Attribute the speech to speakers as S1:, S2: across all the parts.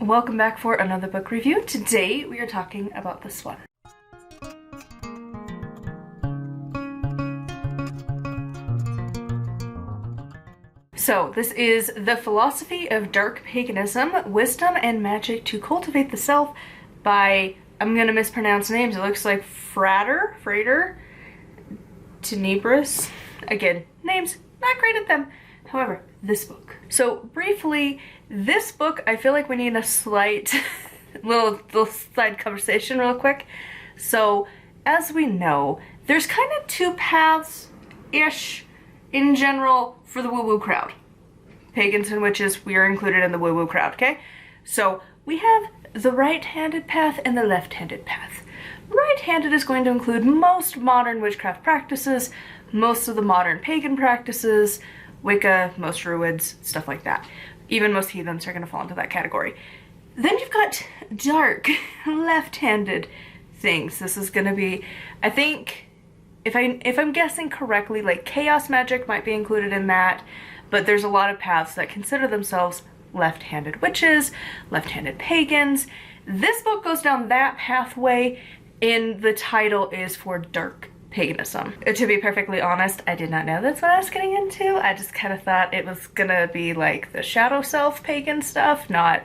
S1: welcome back for another book review. Today we are talking about this one. So this is The Philosophy of Dark Paganism, Wisdom and Magic to Cultivate the Self by, I'm gonna mispronounce names, it looks like Frater Tenebris. Again, names, not great at them. However, this book. So briefly, this book, I feel like we need a slight little side conversation real quick. So as we know, there's kind of two paths-ish in general for the woo-woo crowd. Pagans and witches, we are included in the woo-woo crowd, okay? So we have the right-handed path and the left-handed path. Right-handed is going to include most modern witchcraft practices, most of the modern pagan practices, Wicca, most druids, stuff like that. Even most heathens are going to fall into that category. Then you've got dark, left-handed things. This is going to be, I think, if I'm guessing correctly, like chaos magic might be included in that, but there's a lot of paths that consider themselves left-handed witches, left-handed pagans. This book goes down that pathway, and the title is for dark paganism. To be perfectly honest, I did not know that's what I was getting into. I just kind of thought it was gonna be like the shadow self pagan stuff, not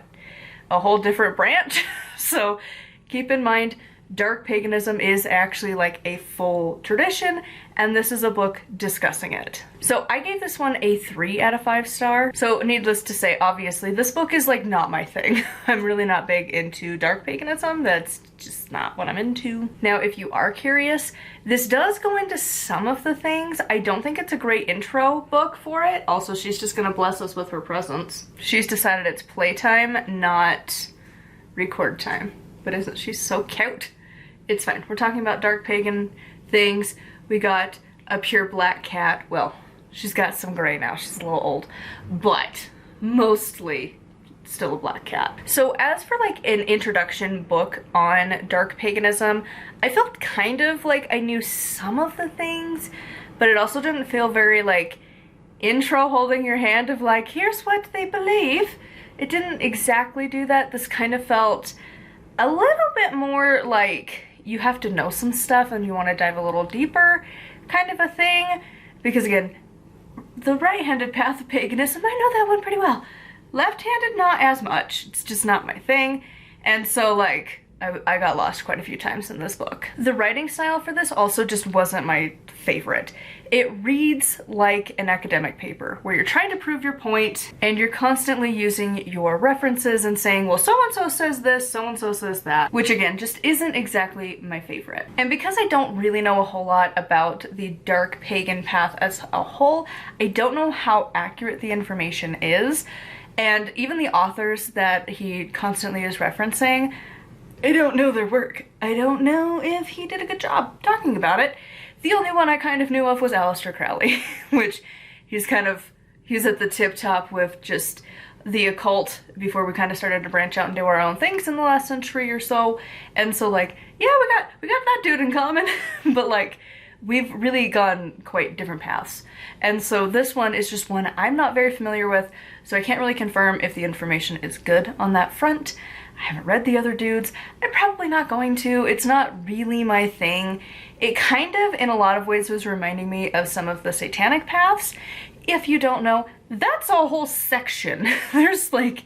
S1: a whole different branch. So keep in mind, dark paganism is actually like a full tradition, and this is a book discussing it. So I gave this one a 3 out of 5 star. So needless to say, obviously, this book is like not my thing. I'm really not big into dark paganism. That's just not what I'm into. Now, if you are curious, this does go into some of the things. I don't think it's a great intro book for it. Also, she's just gonna bless us with her presence. She's decided it's playtime, not record time. But isn't she so cute? It's fine. We're talking about dark pagan things. We got a pure black cat. Well, she's got some gray now. She's a little old, but mostly still a black cat. So as for like an introduction book on dark paganism, I felt kind of like I knew some of the things, but it also didn't feel very like intro holding your hand of like, here's what they believe. It didn't exactly do that. This kind of felt a little bit more like you have to know some stuff and you want to dive a little deeper kind of a thing. Because again, the right-handed path of paganism, I know that one pretty well. Left-handed, not as much. It's just not my thing. And so like, I got lost quite a few times in this book. The writing style for this also just wasn't my favorite. It reads like an academic paper where you're trying to prove your point and you're constantly using your references and saying, well, so-and-so says this, so-and-so says that, which again, just isn't exactly my favorite. And because I don't really know a whole lot about the dark pagan path as a whole, I don't know how accurate the information is. And even the authors that he constantly is referencing, I don't know their work. I don't know if he did a good job talking about it. The only one I kind of knew of was Aleister Crowley, which he's at the tip top with just the occult before we kind of started to branch out and do our own things in the last century or so. And so like, yeah, we got that dude in common, but like, we've really gone quite different paths. And so this one is just one I'm not very familiar with, so I can't really confirm if the information is good on that front. I haven't read the other dudes. I'm probably not going to. It's not really my thing. It kind of, in a lot of ways, was reminding me of some of the satanic paths. If you don't know, that's a whole section. There's like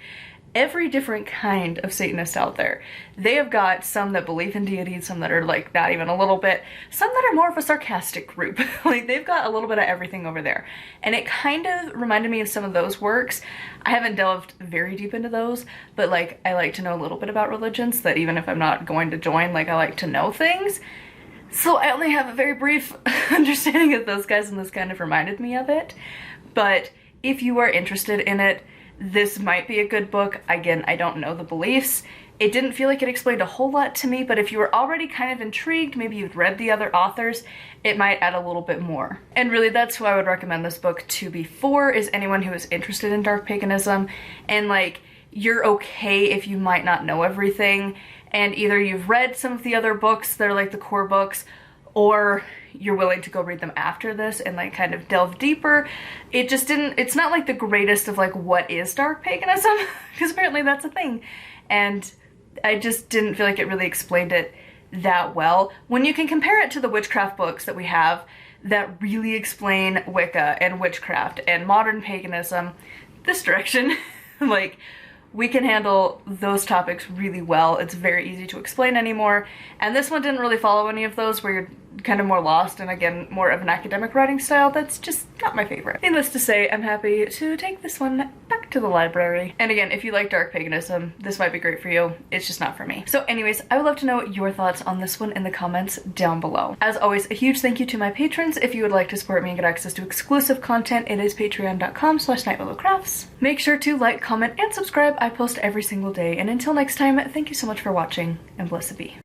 S1: every different kind of Satanist out there. They have got some that believe in deity, some that are like not even a little bit, some that are more of a sarcastic group. Like they've got a little bit of everything over there. And it kind of reminded me of some of those works. I haven't delved very deep into those, but like I like to know a little bit about religions, that even if I'm not going to join, like I like to know things. So I only have a very brief understanding of those guys, and this kind of reminded me of it. But if you are interested in it, this might be a good book. Again, I don't know the beliefs. It didn't feel like it explained a whole lot to me, but if you were already kind of intrigued, maybe you've read the other authors, it might add a little bit more. And really that's who I would recommend this book to be for, is anyone who is interested in dark paganism. And like, you're okay if you might not know everything, and either you've read some of the other books that are like the core books, or you're willing to go read them after this and like kind of delve deeper. It's not like the greatest of like what is dark paganism, because apparently that's a thing. and I just didn't feel like it really explained it that well. When you can compare it to the witchcraft books that we have that really explain Wicca and witchcraft and modern paganism, this direction, like, we can handle those topics really well. It's very easy to explain anymore. And this one didn't really follow any of those where you're kind of more lost and, again, more of an academic writing style. That's just not my favorite. Needless to say, I'm happy to take this one back to the library. And again, if you like dark paganism, this might be great for you. It's just not for me. So anyways, I would love to know your thoughts on this one in the comments down below. As always, a huge thank you to my patrons. If you would like to support me and get access to exclusive content, it is patreon.com/nightwillowcrafts. Make sure to like, comment, and subscribe. I post every single day. And until next time, thank you so much for watching, and blessed be.